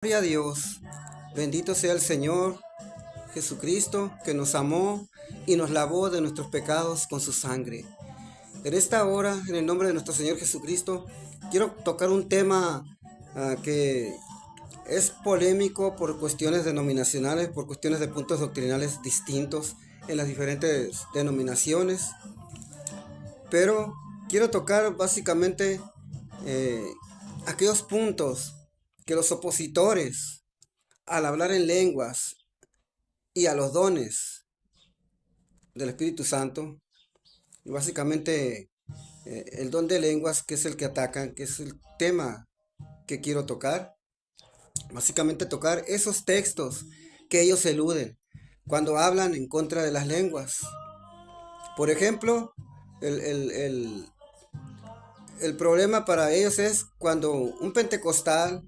Gloria a Dios, bendito sea el Señor Jesucristo que nos amó y nos lavó de nuestros pecados con su sangre. En esta hora, en el nombre de nuestro Señor Jesucristo, quiero tocar un tema que es polémico por cuestiones denominacionales, por cuestiones de puntos doctrinales distintos en las diferentes denominaciones, pero quiero tocar básicamente eh, aquellos puntos que los opositores al hablar en lenguas y a los dones del Espíritu Santo, y básicamente el don de lenguas, que es el que atacan, que es el tema que quiero tocar, básicamente tocar esos textos que ellos eluden cuando hablan en contra de las lenguas. Por ejemplo, el, el, el, el problema para ellos es cuando un pentecostal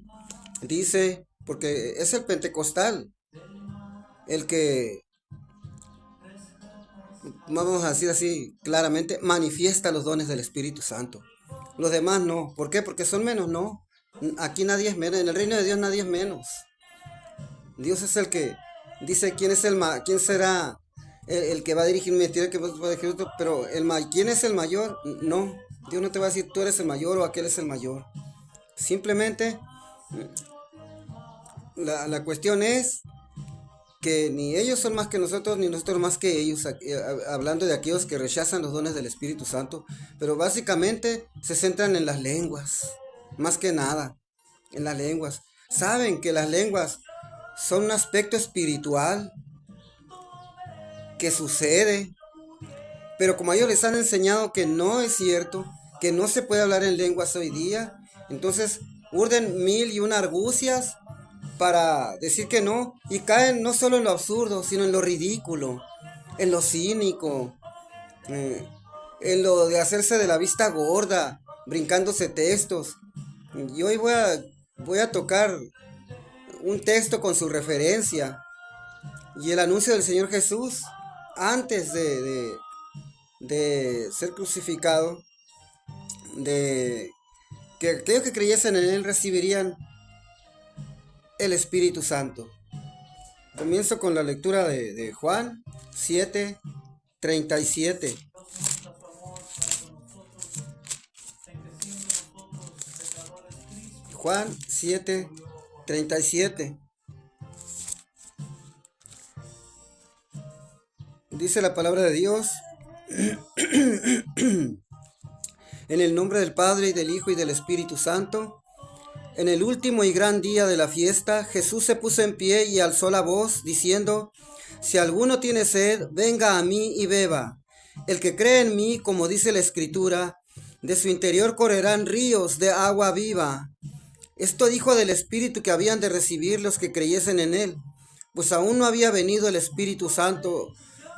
dice, porque es el pentecostal el que, vamos a decir así claramente, manifiesta los dones del Espíritu Santo. Los demás no. ¿Por qué? Porque son menos, no. Aquí nadie es menos. En el reino de Dios nadie es menos. Dios es el que dice quién es quién será el que va a dirigir mi ministerio, el que va a dirigir otro, pero quién es el mayor, no. Dios no te va a decir tú eres el mayor o aquel es el mayor. Simplemente la cuestión es que ni ellos son más que nosotros, ni nosotros más que ellos, hablando de aquellos que rechazan los dones del Espíritu Santo, pero básicamente se centran en las lenguas, más que nada, en las lenguas. Saben que las lenguas son un aspecto espiritual que sucede, pero como a ellos les han enseñado que no es cierto, que no se puede hablar en lenguas hoy día, entonces urden mil y una argucias para decir que no, y caen no solo en lo absurdo, sino en lo ridículo, en lo cínico, eh, en lo de hacerse de la vista gorda, brincándose textos. Y hoy voy a tocar un texto con su referencia y el anuncio del Señor Jesús antes de ser crucificado, de que aquellos que creyesen en Él recibirían el Espíritu Santo. Comienzo con la lectura de Juan 7:37. Juan 7:37. Dice la palabra de Dios, en el nombre del Padre y del Hijo y del Espíritu Santo. En el último y gran día de la fiesta, Jesús se puso en pie y alzó la voz, diciendo, si alguno tiene sed, venga a mí y beba. El que cree en mí, como dice la Escritura, de su interior correrán ríos de agua viva. Esto dijo del Espíritu que habían de recibir los que creyesen en él, pues aún no había venido el Espíritu Santo,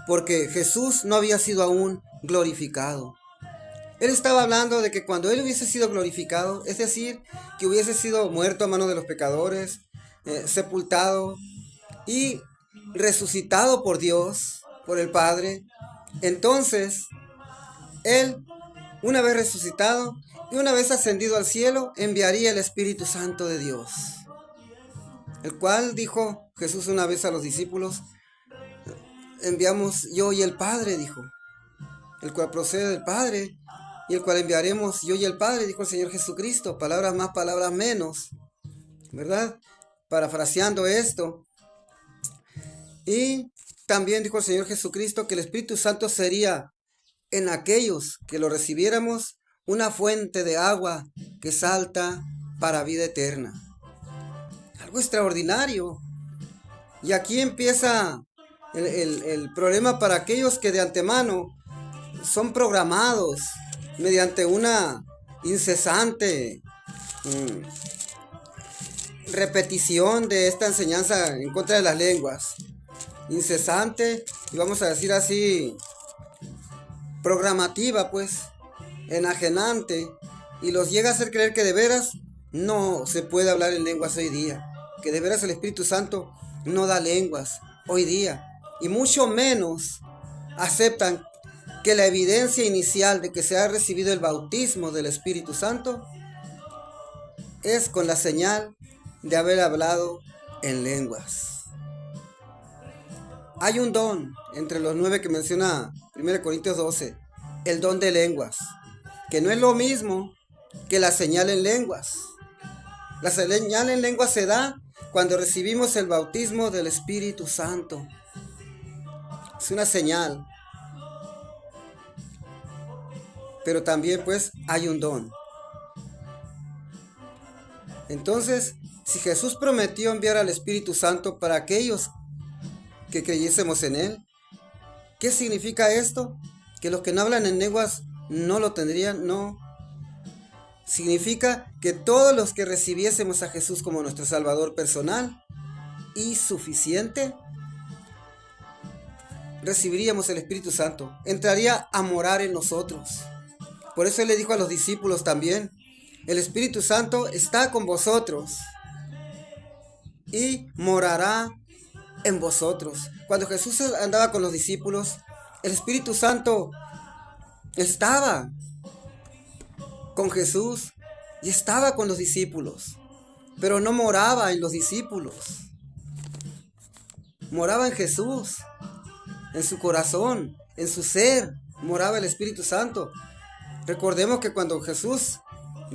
porque Jesús no había sido aún glorificado. Él estaba hablando de que cuando Él hubiese sido glorificado, es decir, que hubiese sido muerto a manos de los pecadores, sepultado y resucitado por Dios, por el Padre, entonces Él, una vez resucitado y una vez ascendido al cielo, enviaría el Espíritu Santo de Dios, el cual dijo Jesús una vez a los discípulos, enviamos yo y el Padre, dijo, el cual procede del Padre, y el cual enviaremos yo y el Padre, dijo el Señor Jesucristo, palabras más, palabras menos, ¿verdad? Parafraseando esto. Y también dijo el Señor Jesucristo que el Espíritu Santo sería en aquellos que lo recibiéramos una fuente de agua que salta para vida eterna. Algo extraordinario. Y aquí empieza el problema para aquellos que de antemano son programados mediante una incesante repetición de esta enseñanza en contra de las lenguas. Incesante y vamos a decir así, programativa pues, enajenante, y los llega a hacer creer que de veras no se puede hablar en lenguas hoy día, que de veras el Espíritu Santo no da lenguas hoy día, y mucho menos aceptan que la evidencia inicial de que se ha recibido el bautismo del Espíritu Santo es con la señal de haber hablado en lenguas. Hay un don entre los 9 que menciona 1 Corintios 12, el don de lenguas, que no es lo mismo que la señal en lenguas. La señal en lenguas se da cuando recibimos el bautismo del Espíritu Santo. Es una señal. Pero también pues hay un don. Entonces, si Jesús prometió enviar al Espíritu Santo para aquellos que creyésemos en Él, ¿qué significa esto? Que los que no hablan en lenguas no lo tendrían, no. Significa que todos los que recibiésemos a Jesús como nuestro Salvador personal y suficiente, recibiríamos el Espíritu Santo. Entraría a morar en nosotros. Por eso Él le dijo a los discípulos también, el Espíritu Santo está con vosotros y morará en vosotros. Cuando Jesús andaba con los discípulos, el Espíritu Santo estaba con Jesús y estaba con los discípulos, pero no moraba en los discípulos. Moraba en Jesús, en su corazón, en su ser, moraba el Espíritu Santo. Recordemos que cuando Jesús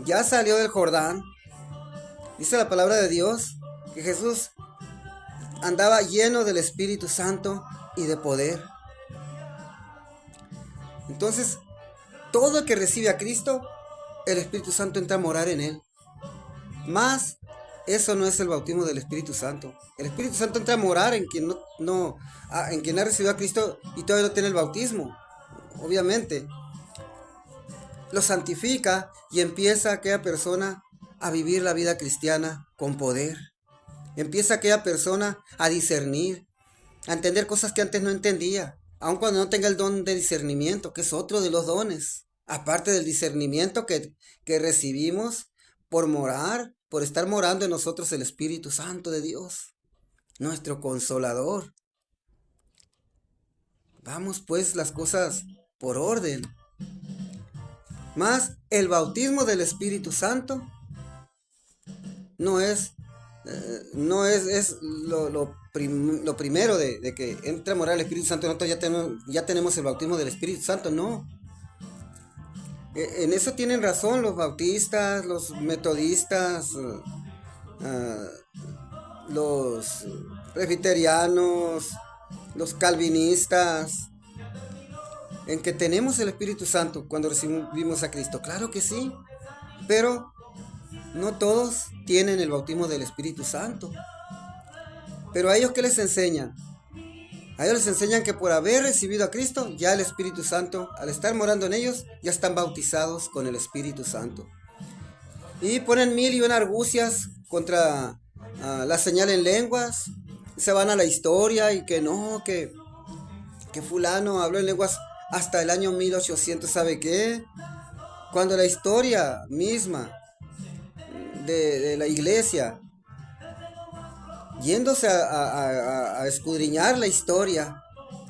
ya salió del Jordán, dice la palabra de Dios que Jesús andaba lleno del Espíritu Santo y de poder. Entonces, todo el que recibe a Cristo, el Espíritu Santo entra a morar en él. Mas, eso no es el bautismo del Espíritu Santo. El Espíritu Santo entra a morar en quien en quien ha recibido a Cristo y todavía no tiene el bautismo. Obviamente. Lo santifica y empieza aquella persona a vivir la vida cristiana con poder. Empieza aquella persona a discernir, a entender cosas que antes no entendía, aun cuando no tenga el don de discernimiento, que es otro de los dones, aparte del discernimiento que recibimos por estar morando en nosotros el Espíritu Santo de Dios, nuestro Consolador. Vamos pues las cosas por orden. Mas el bautismo del Espíritu Santo no es lo primero de que entre a morar el Espíritu Santo. Nosotros ya tenemos el bautismo del Espíritu Santo, no. En eso tienen razón los bautistas, los metodistas, los presbiterianos, los calvinistas, en que tenemos el Espíritu Santo cuando recibimos a Cristo. Claro que sí, pero no todos tienen el bautismo del Espíritu Santo. Pero a ellos, ¿qué les enseñan? A ellos les enseñan que por haber recibido a Cristo, ya el Espíritu Santo, al estar morando en ellos, ya están bautizados con el Espíritu Santo. Y ponen 1001 argucias contra la señal en lenguas. Se van a la historia y que no, que fulano habló en lenguas hasta el año 1800, ¿sabe qué? Cuando la historia misma de la iglesia, yéndose a escudriñar la historia,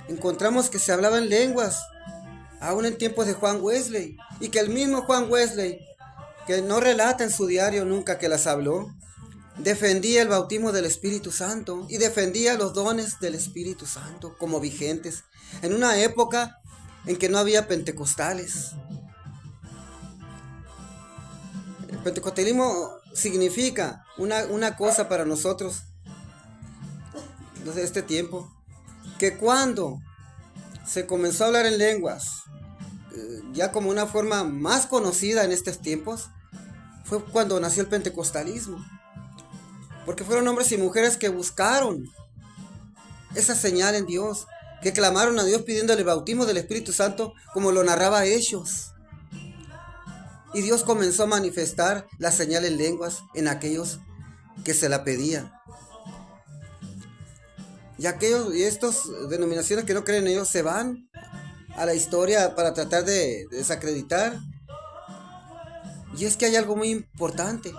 encontramos que se hablaba en lenguas, aún en tiempos de Juan Wesley, y que el mismo Juan Wesley, que no relata en su diario nunca que las habló, defendía el bautismo del Espíritu Santo y defendía los dones del Espíritu Santo como vigentes, en una época en que no había pentecostales. El pentecostalismo significa una cosa para nosotros desde este tiempo, que cuando se comenzó a hablar en lenguas, ya como una forma más conocida en estos tiempos, fue cuando nació el pentecostalismo, porque fueron hombres y mujeres que buscaron esa señal en Dios, que clamaron a Dios pidiéndole el bautismo del Espíritu Santo como lo narraba Hechos. Y Dios comenzó a manifestar la señal en lenguas en aquellos que se la pedían. Y estas denominaciones que no creen en ellos se van a la historia para tratar de desacreditar. Y es que hay algo muy importante.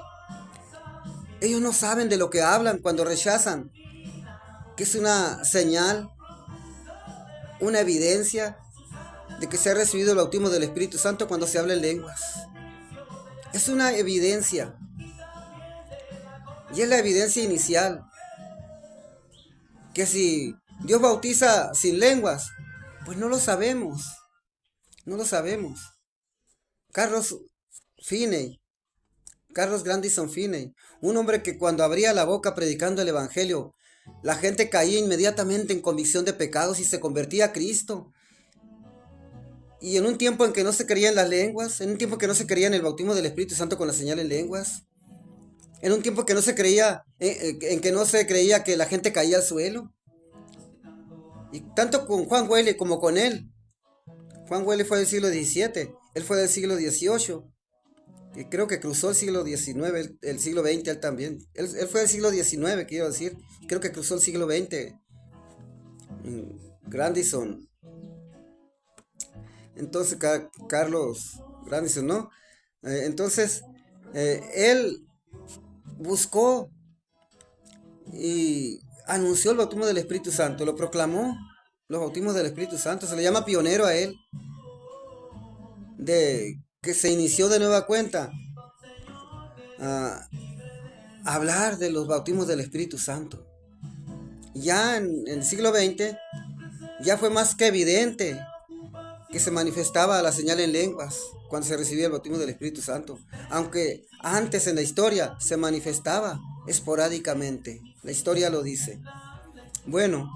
Ellos no saben de lo que hablan cuando rechazan, que es una señal, una evidencia de que se ha recibido el bautismo del Espíritu Santo cuando se habla en lenguas. Es una evidencia. Y es la evidencia inicial. Que si Dios bautiza sin lenguas, pues no lo sabemos. No lo sabemos. Carlos Finney, Carlos Grandison Finney, un hombre que cuando abría la boca predicando el Evangelio, la gente caía inmediatamente en convicción de pecados y se convertía a Cristo. Y en un tiempo en que no se creía en las lenguas, en un tiempo en que no se creía en el bautismo del Espíritu Santo con la señal en lenguas, en un tiempo que no se creía, en que no se creía que la gente caía al suelo. Y tanto con Juan Wesley como con él. Juan Wesley fue del siglo XVII, él fue del siglo XVIII. Y creo que cruzó el siglo XIX, el siglo XX él también. Él fue del siglo XIX, quiero decir. Creo que cruzó el siglo XX. Grandison. Entonces, Carlos Grandison, ¿no? Entonces, él buscó y anunció el bautismo del Espíritu Santo, lo proclamó, los bautismos del Espíritu Santo. Se le llama pionero a él, de que se inició de nueva cuenta a hablar de los bautismos del Espíritu Santo. Ya en el siglo XX, ya fue más que evidente que se manifestaba la señal en lenguas cuando se recibía el bautismo del Espíritu Santo, aunque antes en la historia se manifestaba esporádicamente. La historia lo dice. Bueno,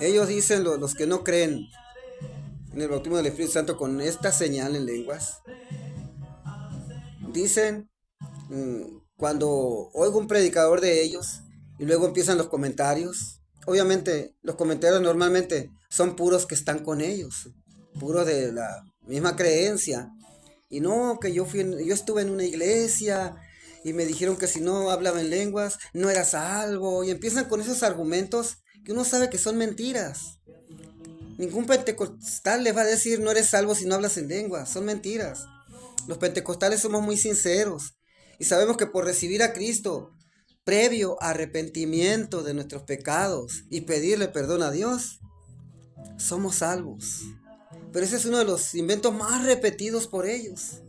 ellos dicen, los que no creen en el bautismo del Espíritu Santo con esta señal en lenguas, dicen, cuando oigo un predicador de ellos y luego empiezan los comentarios, obviamente los comentarios normalmente son puros que están con ellos, puros de la misma creencia. Y no, que yo estuve en una iglesia y me dijeron que si no hablaba en lenguas no era salvo. Y empiezan con esos argumentos que uno sabe que son mentiras. Ningún pentecostal les va a decir no eres salvo si no hablas en lenguas. Son mentiras. Los pentecostales somos muy sinceros y sabemos que por recibir a Cristo, previo arrepentimiento de nuestros pecados y pedirle perdón a Dios, somos salvos. Pero ese es uno de los inventos más repetidos por ellos.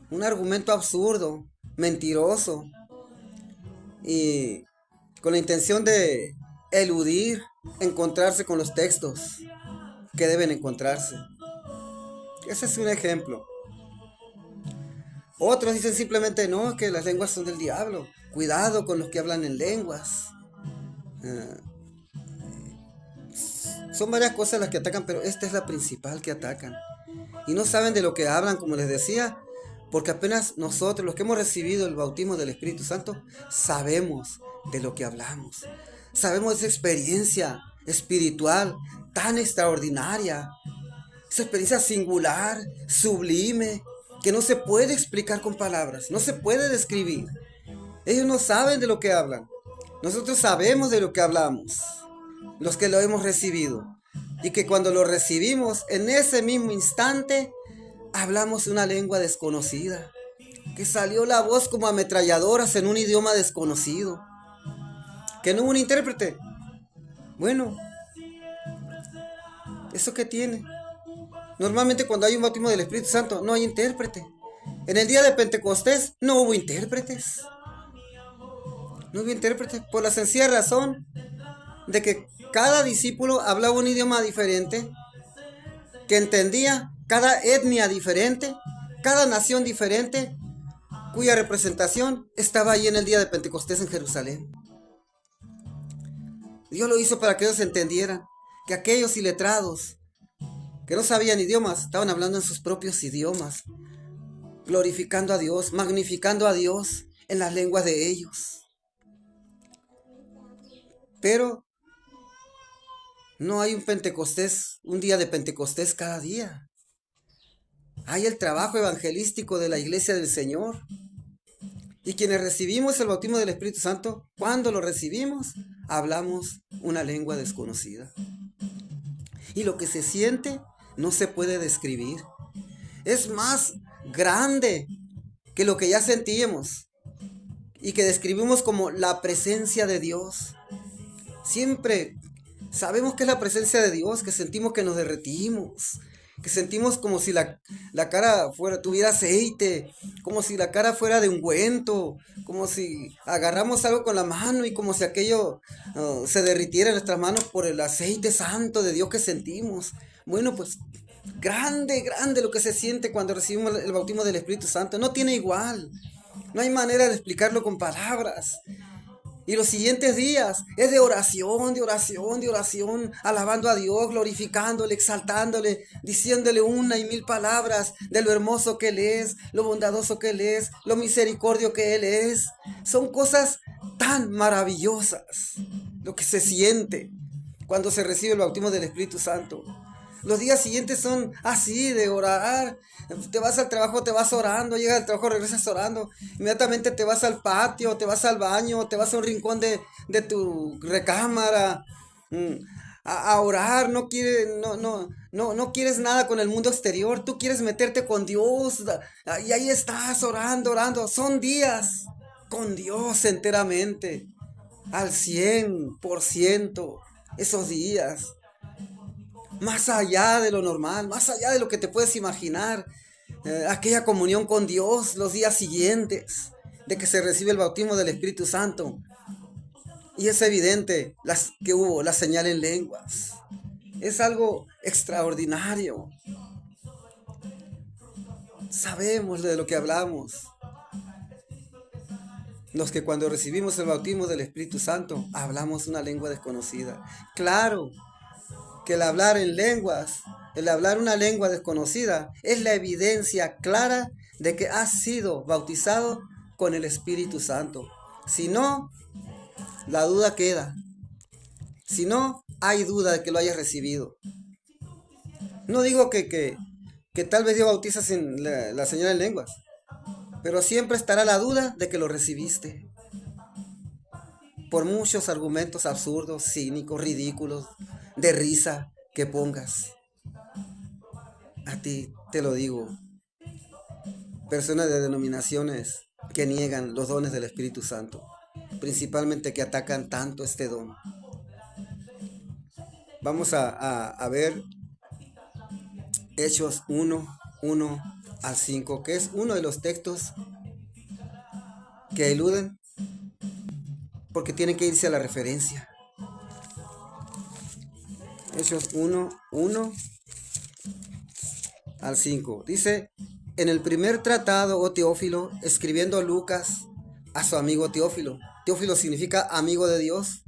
Un argumento absurdo, mentiroso, y con la intención de eludir encontrarse con los textos que deben encontrarse. Ese es un ejemplo. Otros dicen simplemente no, que las lenguas son del diablo. Cuidado con los que hablan en lenguas. Son varias cosas las que atacan, pero esta es la principal que atacan. Y no saben de lo que hablan, como les decía, porque apenas nosotros, los que hemos recibido el bautismo del Espíritu Santo, sabemos de lo que hablamos. Sabemos de esa experiencia espiritual tan extraordinaria, esa experiencia singular, sublime, que no se puede explicar con palabras, no se puede describir. Ellos no saben de lo que hablan. Nosotros sabemos de lo que hablamos, los que lo hemos recibido. Y que cuando lo recibimos, en ese mismo instante, hablamos una lengua desconocida. Que salió la voz como ametralladoras en un idioma desconocido. Que no hubo un intérprete. Bueno, ¿eso qué tiene? Normalmente cuando hay un bautismo del Espíritu Santo no hay intérprete. En el día de Pentecostés no hubo intérpretes. No hubo intérpretes por la sencilla razón de que cada discípulo hablaba un idioma diferente, que entendía cada etnia diferente, cada nación diferente, cuya representación estaba ahí en el día de Pentecostés en Jerusalén. Dios lo hizo para que ellos entendieran que aquellos iletrados que no sabían idiomas estaban hablando en sus propios idiomas, glorificando a Dios, magnificando a Dios en las lenguas de ellos. Pero no hay un Pentecostés, un día de Pentecostés cada día. Hay el trabajo evangelístico de la iglesia del Señor. Y quienes recibimos el bautismo del Espíritu Santo, cuando lo recibimos, hablamos una lengua desconocida. Y lo que se siente no se puede describir. Es más grande que lo que ya sentíamos y que describimos como la presencia de Dios. Siempre sabemos que es la presencia de Dios, que sentimos que nos derretimos, que sentimos como si la cara tuviera aceite, como si la cara fuera de ungüento, como si agarramos algo con la mano y como si aquello se derritiera en nuestras manos por el aceite santo de Dios que sentimos. Bueno, pues grande, grande lo que se siente cuando recibimos el bautismo del Espíritu Santo. No tiene igual. No hay manera de explicarlo con palabras. Y los siguientes días es de oración, de oración, de oración, alabando a Dios, glorificándole, exaltándole, diciéndole una y mil palabras de lo hermoso que Él es, lo bondadoso que Él es, lo misericordio que Él es. Son cosas tan maravillosas lo que se siente cuando se recibe el bautismo del Espíritu Santo. Los días siguientes son así, de orar. Te vas al trabajo, te vas orando, llegas al trabajo, regresas orando. Inmediatamente te vas al patio, te vas al baño, te vas a un rincón de tu recámara a orar. No quieres nada con el mundo exterior. Tú quieres meterte con Dios. Y ahí estás orando, orando. Son días con Dios enteramente, al 100%. Esos días más allá de lo normal, más allá de lo que te puedes imaginar. Aquella comunión con Dios los días siguientes de que se recibe el bautismo del Espíritu Santo. Y es evidente que hubo la señal en lenguas. Es algo extraordinario. Sabemos de lo que hablamos. Los que cuando recibimos el bautismo del Espíritu Santo hablamos una lengua desconocida. Claro que el hablar en lenguas, el hablar una lengua desconocida, es la evidencia clara de que has sido bautizado con el Espíritu Santo. Si no, la duda queda. Si no, hay duda de que lo hayas recibido. No digo que tal vez Dios bautiza sin la señal en lenguas, pero siempre estará la duda de que lo recibiste. Por muchos argumentos absurdos, cínicos, ridículos, de risa que pongas. A ti te lo digo. Personas de denominaciones que niegan los dones del Espíritu Santo, principalmente que atacan tanto este don. Vamos a ver Hechos 1 al 5, que es uno de los textos que eluden porque tienen que irse a la referencia. Hechos 1 al 5. Dice: en el primer tratado, oh Teófilo, escribiendo Lucas a su amigo Teófilo. Teófilo significa amigo de Dios.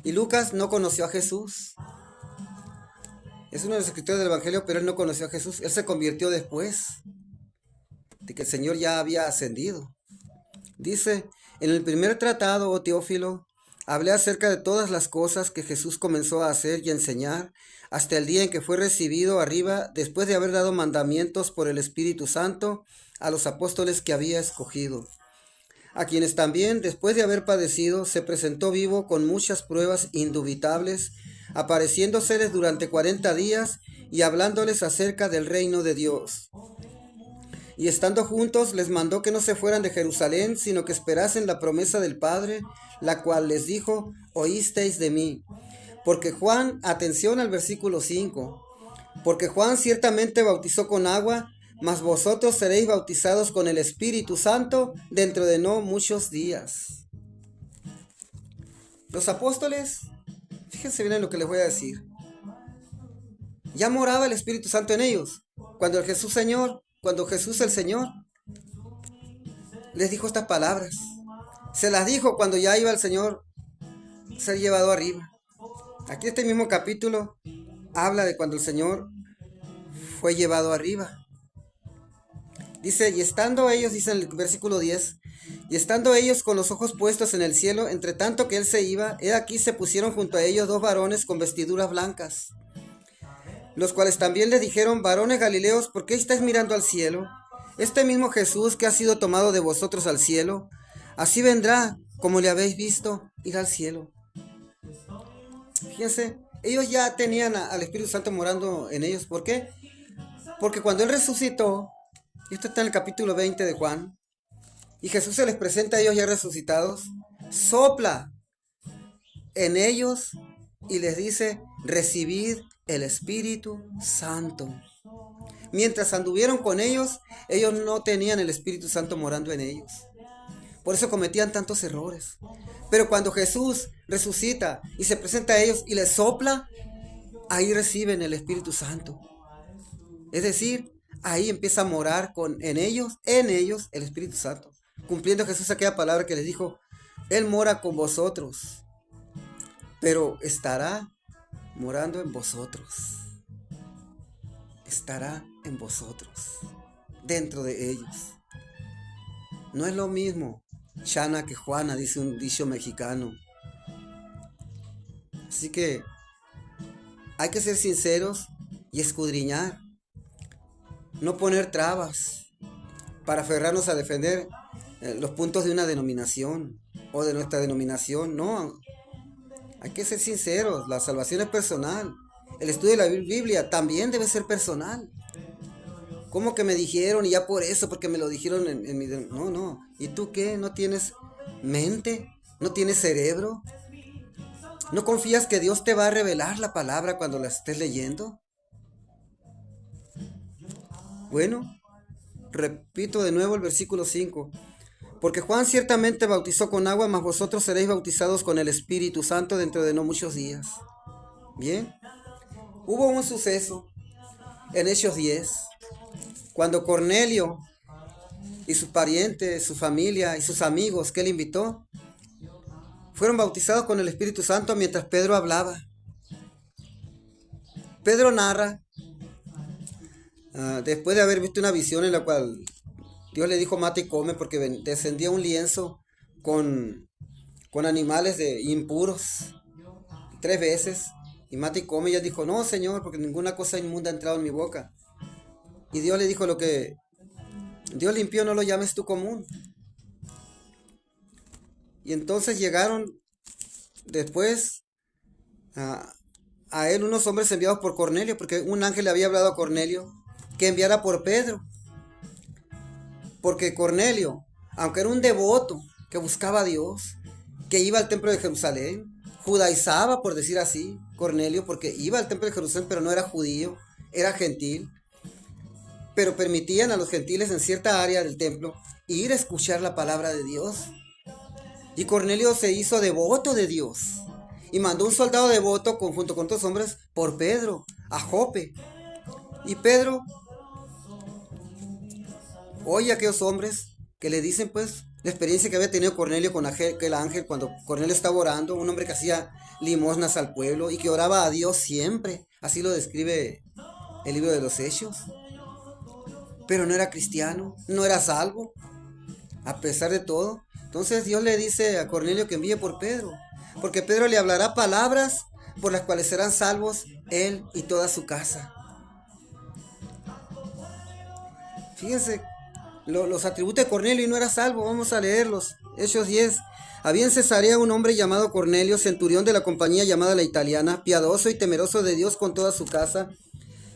Y Lucas no conoció a Jesús. Es uno de los escritores del Evangelio, pero él no conoció a Jesús. Él se convirtió después de que el Señor ya había ascendido. Dice: en el primer tratado, oh Teófilo, hablé acerca de todas las cosas que Jesús comenzó a hacer y a enseñar hasta el día en que fue recibido arriba, después de haber dado mandamientos por el Espíritu Santo a los apóstoles que había escogido, a quienes también, después de haber padecido, se presentó vivo con muchas pruebas indubitables, apareciéndoseles durante 40 días y hablándoles acerca del reino de Dios. Y estando juntos, les mandó que no se fueran de Jerusalén, sino que esperasen la promesa del Padre, la cual les dijo: oísteis de mí. Porque Juan, atención al versículo 5, porque Juan ciertamente bautizó con agua, mas vosotros seréis bautizados con el Espíritu Santo dentro de no muchos días. Los apóstoles, fíjense bien en lo que les voy a decir, ya moraba el Espíritu Santo en ellos. Cuando Jesús el Señor les dijo estas palabras, se las dijo cuando ya iba el Señor ser llevado arriba. Aquí este mismo capítulo habla de cuando el Señor fue llevado arriba. Dice: y estando ellos, dice en el versículo 10, y estando ellos con los ojos puestos en el cielo, entre tanto que él se iba, he aquí se pusieron junto a ellos 2 varones con vestiduras blancas, los cuales también les dijeron: varones Galileos, ¿por qué estáis mirando al cielo? Este mismo Jesús que ha sido tomado de vosotros al cielo, así vendrá como le habéis visto ir al cielo. Fíjense, ellos ya tenían al Espíritu Santo morando en ellos. ¿Por qué? Porque cuando él resucitó, y esto está en el capítulo 20 de Juan, y Jesús se les presenta a ellos ya resucitados, sopla en ellos y les dice: recibid el Espíritu Santo. Mientras anduvieron con ellos, ellos no tenían el Espíritu Santo morando en ellos. Por eso cometían tantos errores. Pero cuando Jesús resucita y se presenta a ellos y les sopla, ahí reciben el Espíritu Santo. Es decir, ahí empieza a morar en ellos el Espíritu Santo. Cumpliendo Jesús aquella palabra que les dijo, Él mora con vosotros, pero estará morando en vosotros. Estará en vosotros, dentro de ellos. No es lo mismo Chana que Juana, dice un dicho mexicano. Así que hay que ser sinceros y escudriñar. No poner trabas para aferrarnos a defender los puntos de una denominación o de nuestra denominación. No, hay que ser sinceros. La salvación es personal. El estudio de la Biblia también debe ser personal. ¿Cómo que me dijeron y ya por eso, porque me lo dijeron en mi... No. ¿Y tú qué? ¿No tienes mente? ¿No tienes cerebro? ¿No confías que Dios te va a revelar la palabra cuando la estés leyendo? Bueno, repito de nuevo el versículo 5. Porque Juan ciertamente bautizó con agua, mas vosotros seréis bautizados con el Espíritu Santo dentro de no muchos días. Bien. Hubo un suceso en Hechos 10, cuando Cornelio y sus parientes, su familia y sus amigos que él invitó, fueron bautizados con el Espíritu Santo mientras Pedro hablaba. Pedro narra, después de haber visto una visión en la cual Dios le dijo mata y come, porque descendía un lienzo con animales impuros 3 veces, y mata y come, y él dijo, no Señor, porque ninguna cosa inmunda ha entrado en mi boca. Y Dios le dijo, lo que Dios limpió no lo llames tú común. Y entonces llegaron después a él unos hombres enviados por Cornelio, porque un ángel le había hablado a Cornelio que enviara por Pedro. Porque Cornelio, aunque era un devoto que buscaba a Dios, que iba al templo de Jerusalén, judaizaba, por decir así, Cornelio, porque iba al templo de Jerusalén, pero no era judío, era gentil. Pero permitían a los gentiles en cierta área del templo ir a escuchar la palabra de Dios. Y Cornelio se hizo devoto de Dios y mandó un soldado devoto junto con otros hombres por Pedro a Jope. Y Pedro oye a aquellos hombres que le dicen pues la experiencia que había tenido Cornelio con aquel ángel cuando Cornelio estaba orando, un hombre que hacía limosnas al pueblo y que oraba a Dios siempre. Así lo describe el libro de los Hechos. Pero no era cristiano, no era salvo, a pesar de todo. Entonces Dios le dice a Cornelio que envíe por Pedro, porque Pedro le hablará palabras por las cuales serán salvos él y toda su casa. Fíjense los atributos de Cornelio, y no era salvo. Vamos a leerlos. Hechos 10. Había en Cesarea un hombre llamado Cornelio, centurión de la compañía llamada La Italiana, piadoso y temeroso de Dios con toda su casa,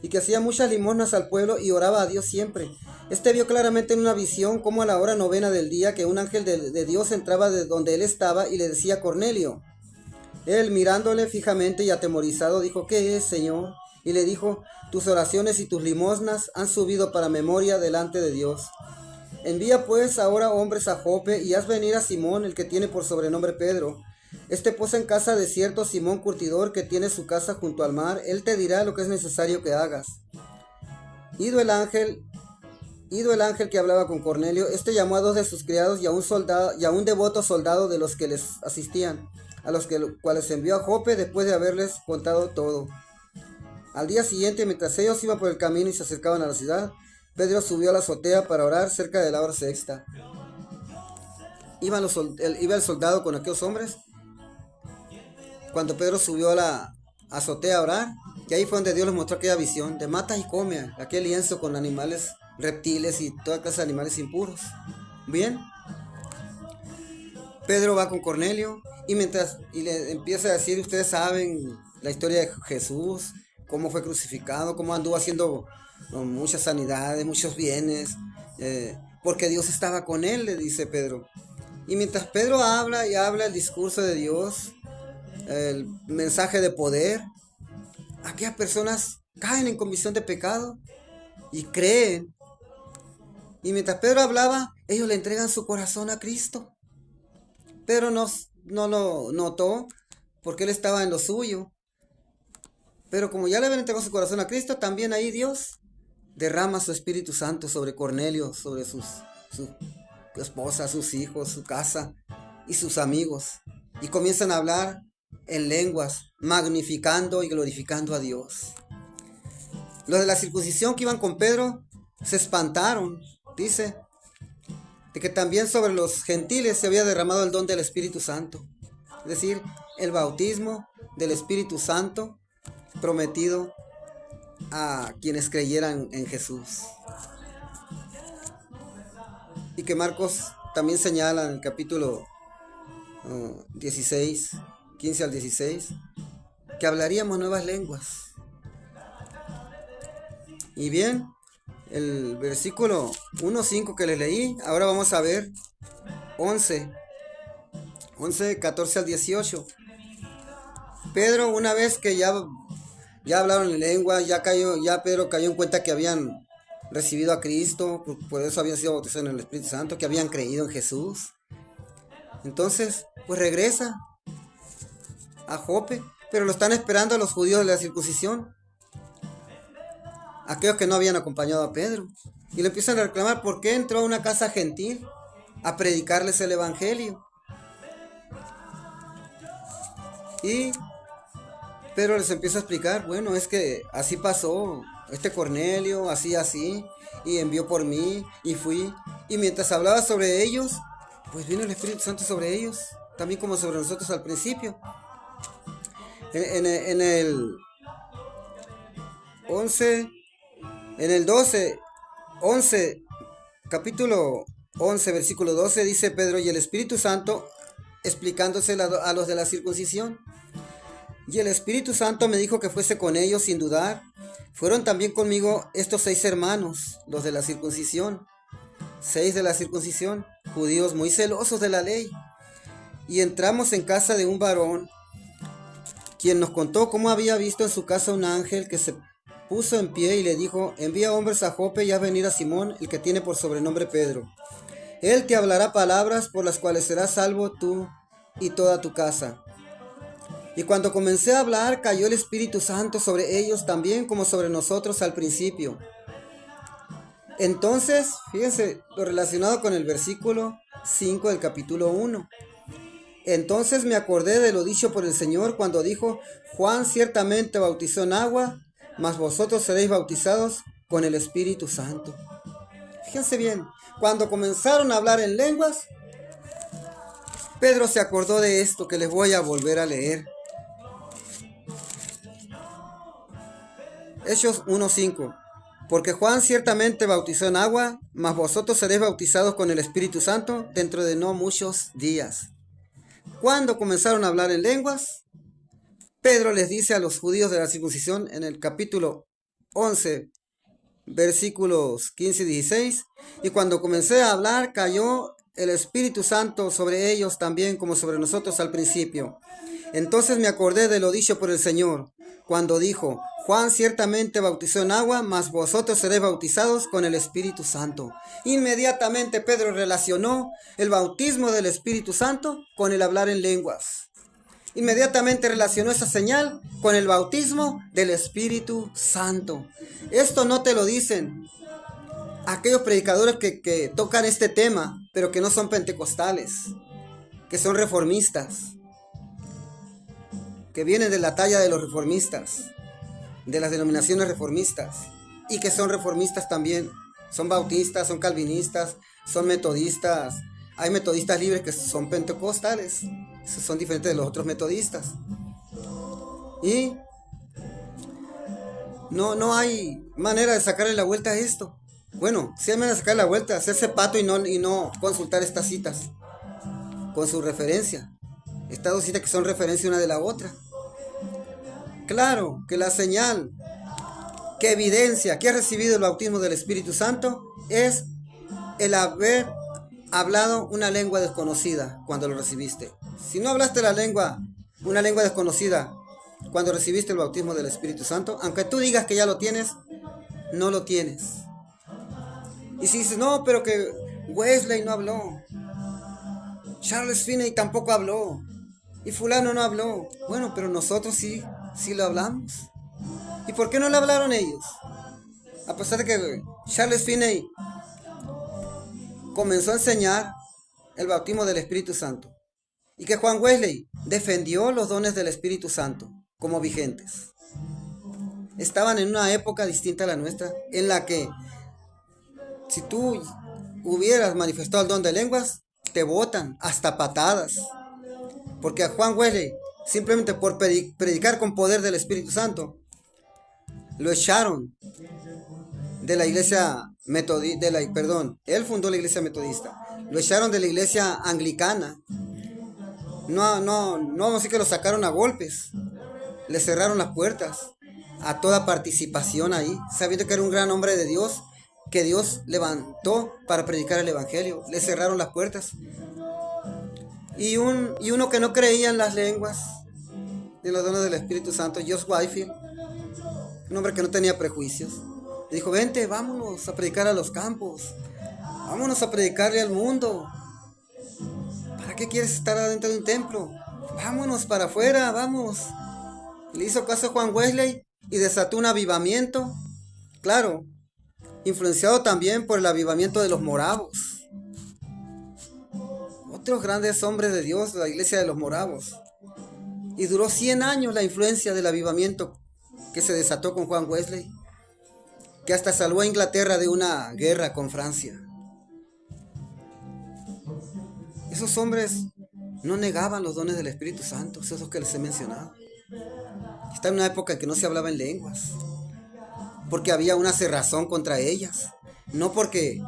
y que hacía muchas limosnas al pueblo y oraba a Dios siempre. Este vio claramente en una visión cómo a la hora 9 del día que un ángel de Dios entraba de donde él estaba y le decía Cornelio. Él, mirándole fijamente y atemorizado, dijo, ¿qué es, Señor? Y le dijo, tus oraciones y tus limosnas han subido para memoria delante de Dios. Envía pues ahora hombres a Jope y haz venir a Simón, el que tiene por sobrenombre Pedro. Este posa en casa de cierto Simón curtidor que tiene su casa junto al mar. Él te dirá lo que es necesario que hagas. Ido el ángel que hablaba con Cornelio, este llamó a 2 de sus criados y a un devoto soldado de los que les asistían, a los cuales envió a Jope después de haberles contado todo. Al día siguiente, mientras ellos iban por el camino y se acercaban a la ciudad, Pedro subió a la azotea para orar cerca de la hora sexta. Iba el soldado con aquellos hombres cuando Pedro subió a la azotea a orar, y ahí fue donde Dios les mostró aquella visión de mata y come, aquel lienzo con animales, reptiles y toda clase de animales impuros. Bien, Pedro va con Cornelio y le empieza a decir, ustedes saben la historia de Jesús, cómo fue crucificado, cómo anduvo haciendo muchas sanidades, muchos bienes, porque Dios estaba con él, le dice Pedro. Y mientras Pedro habla y habla el discurso de Dios, el mensaje de poder, aquellas personas caen en convicción de pecado y creen. Y mientras Pedro hablaba, ellos le entregan su corazón a Cristo. Pedro no lo notó porque él estaba en lo suyo. Pero como ya le habían entregado su corazón a Cristo, también ahí Dios derrama su Espíritu Santo sobre Cornelio, sobre su esposa, sus hijos, su casa y sus amigos. Y comienzan a hablar en lenguas, magnificando y glorificando a Dios. Los de la circuncisión que iban con Pedro se espantaron, dice, de que también sobre los gentiles se había derramado el don del Espíritu Santo. Es decir, el bautismo del Espíritu Santo prometido a quienes creyeran en Jesús. Y que Marcos también señala en el capítulo 16, 15 al 16, que hablaríamos nuevas lenguas. Y bien, el versículo 1:5 que les leí, ahora vamos a ver 11, 14 al 18. Pedro, una vez que ya hablaron en lengua, ya Pedro cayó en cuenta que habían recibido a Cristo, por eso habían sido bautizados en el Espíritu Santo, que habían creído en Jesús. Entonces, pues regresa a Jope, pero lo están esperando los judíos de la circuncisión, aquellos que no habían acompañado a Pedro, y le empiezan a reclamar por qué entró a una casa gentil a predicarles el evangelio. Y Pedro les empieza a explicar, bueno, es que así pasó, Cornelio, así, y envió por mí, y fui, y mientras hablaba sobre ellos, pues vino el Espíritu Santo sobre ellos, también como sobre nosotros al principio. En el 11, en el 11, capítulo 11, versículo 12, dice Pedro, y el Espíritu Santo explicándose a los de la circuncisión. Y el Espíritu Santo me dijo que fuese con ellos sin dudar. Fueron también conmigo estos 6 hermanos, los de la circuncisión. 6 de la circuncisión, judíos muy celosos de la ley. Y entramos en casa de un varón, quien nos contó cómo había visto en su casa un ángel que se puso en pie y le dijo, envía hombres a Jope y haz venir a Simón, el que tiene por sobrenombre Pedro. Él te hablará palabras por las cuales serás salvo tú y toda tu casa. Y cuando comencé a hablar, cayó el Espíritu Santo sobre ellos también como sobre nosotros al principio. Entonces, fíjense lo relacionado con el versículo 5 del capítulo 1. Entonces me acordé de lo dicho por el Señor cuando dijo, Juan ciertamente bautizó en agua, mas vosotros seréis bautizados con el Espíritu Santo. Fíjense bien, cuando comenzaron a hablar en lenguas, Pedro se acordó de esto que les voy a volver a leer. Hechos 1:5. Porque Juan ciertamente bautizó en agua, mas vosotros seréis bautizados con el Espíritu Santo dentro de no muchos días. Cuando comenzaron a hablar en lenguas, Pedro les dice a los judíos de la circuncisión en el capítulo 11, versículos 15 y 16, y cuando comencé a hablar cayó el Espíritu Santo sobre ellos también como sobre nosotros al principio. Entonces me acordé de lo dicho por el Señor, cuando dijo, Juan ciertamente bautizó en agua, mas vosotros seréis bautizados con el Espíritu Santo. Inmediatamente Pedro relacionó el bautismo del Espíritu Santo con el hablar en lenguas. Inmediatamente relacionó esa señal con el bautismo del Espíritu Santo. Esto no te lo dicen aquellos predicadores que tocan este tema, pero que no son pentecostales, que son reformistas, que vienen de la talla de los reformistas, de las denominaciones reformistas, y que son reformistas también, son bautistas, son calvinistas, son metodistas. Hay metodistas libres que son pentecostales, esos son diferentes de los otros metodistas. Y no hay manera de sacarle la vuelta a esto. Bueno, sí hay manera de sacarle la vuelta, hacerse pato y no consultar estas citas con su referencia. Estas 2 citas que son referencia una de la otra. Claro que la señal que evidencia que has recibido el bautismo del Espíritu Santo es el haber hablado una lengua desconocida cuando lo recibiste. Si no hablaste una lengua desconocida cuando recibiste el bautismo del Espíritu Santo, aunque tú digas que ya lo tienes, no lo tienes. Y si dices, no, pero que Wesley no habló, Charles Finney tampoco habló, y fulano no habló. Bueno, pero nosotros sí lo hablamos. ¿Y por qué no lo hablaron ellos? A pesar de que Charles Finney comenzó a enseñar el bautismo del Espíritu Santo, y que Juan Wesley defendió los dones del Espíritu Santo como vigentes. Estaban en una época distinta a la nuestra, en la que si tú hubieras manifestado el don de lenguas, te botan hasta patadas. Porque a Juan Wesley, simplemente por predicar con poder del Espíritu Santo, lo echaron de la iglesia metodista, él fundó la iglesia metodista, lo echaron de la iglesia anglicana. No vamos a decir que lo sacaron a golpes, le cerraron las puertas a toda participación ahí, sabiendo que era un gran hombre de Dios, que Dios levantó para predicar el evangelio. Le cerraron las puertas. Y uno que no creía en las lenguas, en los dones del Espíritu Santo, Josh Whitefield, un hombre que no tenía prejuicios, le dijo: vente, vámonos a predicar a los campos, vámonos a predicarle al mundo. ¿Para qué quieres estar adentro de un templo? Vámonos para afuera, vamos. Le hizo caso a Juan Wesley y desató un avivamiento, claro, influenciado también por el avivamiento de los moravos. Otros grandes hombres de Dios de la iglesia de los moravos. Y duró 100 años la influencia del avivamiento que se desató con Juan Wesley, que hasta salvó a Inglaterra de una guerra con Francia. Esos hombres no negaban los dones del Espíritu Santo, esos que les he mencionado. Está en una época en que no se hablaba en lenguas, porque había una cerrazón contra ellas. No porque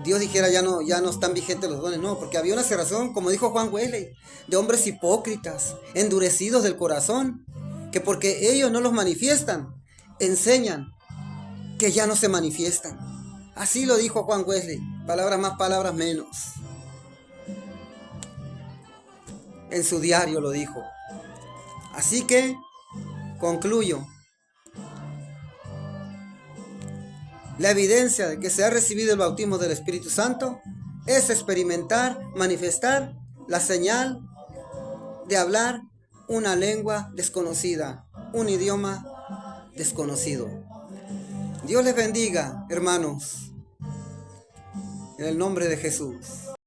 Dios dijera ya no están vigentes los dones, no, porque había una cerrazón, como dijo Juan Wesley, de hombres hipócritas, endurecidos del corazón, que porque ellos no los manifiestan, enseñan que ya no se manifiestan. Así lo dijo Juan Wesley, palabras más, palabras menos. En su diario lo dijo. Así que concluyo. La evidencia de que se ha recibido el bautismo del Espíritu Santo es experimentar, manifestar la señal de hablar una lengua desconocida, un idioma desconocido. Dios les bendiga, hermanos, en el nombre de Jesús.